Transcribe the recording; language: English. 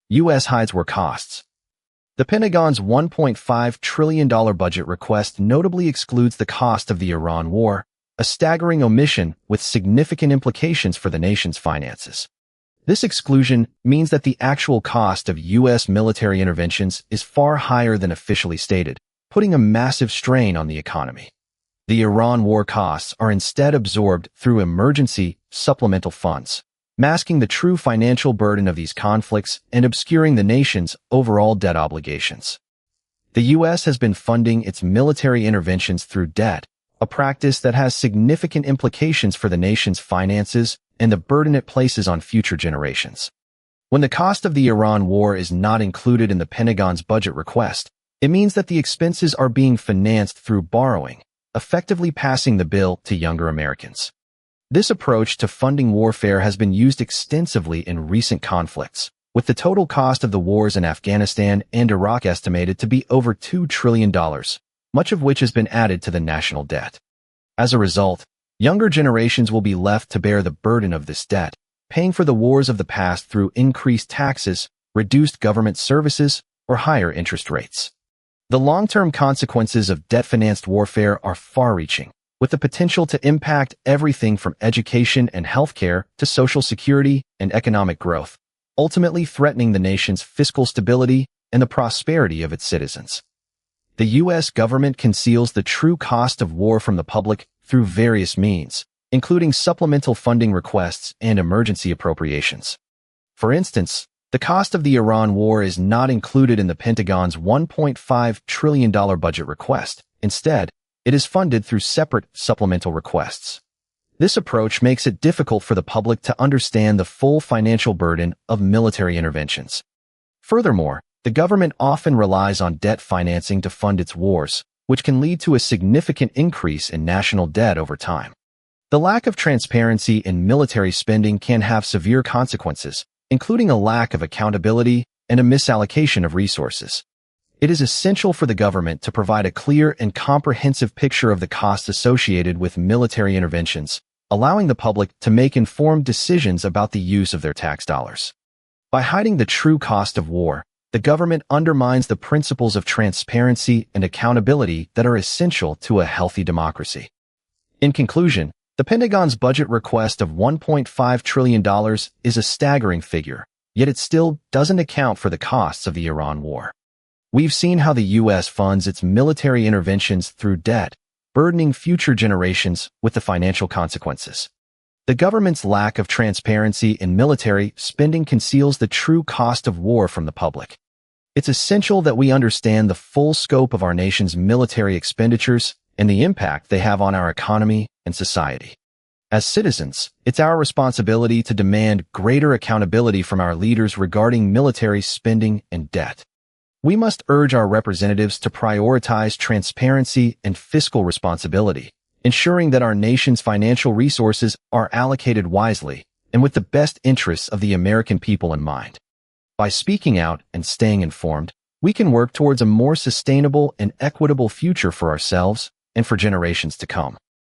U.S. hides war costs. The Pentagon's $1.5 trillion budget request notably excludes the cost of the Iran war, a staggering omission with significant implications for the nation's finances. This exclusion means that the actual cost of U.S. military interventions is far higher than officially stated, putting a massive strain on the economy. The Iran war costs are instead absorbed through emergency supplemental funds, masking the true financial burden of these conflicts and obscuring the nation's overall debt obligations. The U.S. has been funding its military interventions through debt, a practice that has significant implications for the nation's finances and the burden it places on future generations. When the cost of the Iran war is not included in the Pentagon's budget request, it means that the expenses are being financed through borrowing, effectively passing the bill to younger Americans. This approach to funding warfare has been used extensively in recent conflicts, with the total cost of the wars in Afghanistan and Iraq estimated to be over $2 trillion, much of which has been added to the national debt. As a result, younger generations will be left to bear the burden of this debt, paying for the wars of the past through increased taxes, reduced government services, or higher interest rates. The long-term consequences of debt-financed warfare are far-reaching, with the potential to impact everything from education and healthcare to social security and economic growth, ultimately threatening the nation's fiscal stability and the prosperity of its citizens. The U.S. government conceals the true cost of war from the public through various means, including supplemental funding requests and emergency appropriations. For instance, the cost of the Iran war is not included in the Pentagon's $1.5 trillion budget request. Instead, it is funded through separate supplemental requests. This approach makes it difficult for the public to understand the full financial burden of military interventions. Furthermore, the government often relies on debt financing to fund its wars, which can lead to a significant increase in national debt over time. The lack of transparency in military spending can have severe consequences, including a lack of accountability and a misallocation of resources. It is essential for the government to provide a clear and comprehensive picture of the costs associated with military interventions, allowing the public to make informed decisions about the use of their tax dollars. By hiding the true cost of war, the government undermines the principles of transparency and accountability that are essential to a healthy democracy. In conclusion, the Pentagon's budget request of $1.5 trillion is a staggering figure, yet it still doesn't account for the costs of the Iran war. We've seen how the U.S. funds its military interventions through debt, burdening future generations with the financial consequences. The government's lack of transparency in military spending conceals the true cost of war from the public. It's essential that we understand the full scope of our nation's military expenditures and the impact they have on our economy and society. As citizens, it's our responsibility to demand greater accountability from our leaders regarding military spending and debt. We must urge our representatives to prioritize transparency and fiscal responsibility, ensuring that our nation's financial resources are allocated wisely and with the best interests of the American people in mind. By speaking out and staying informed, we can work towards a more sustainable and equitable future for ourselves and for generations to come.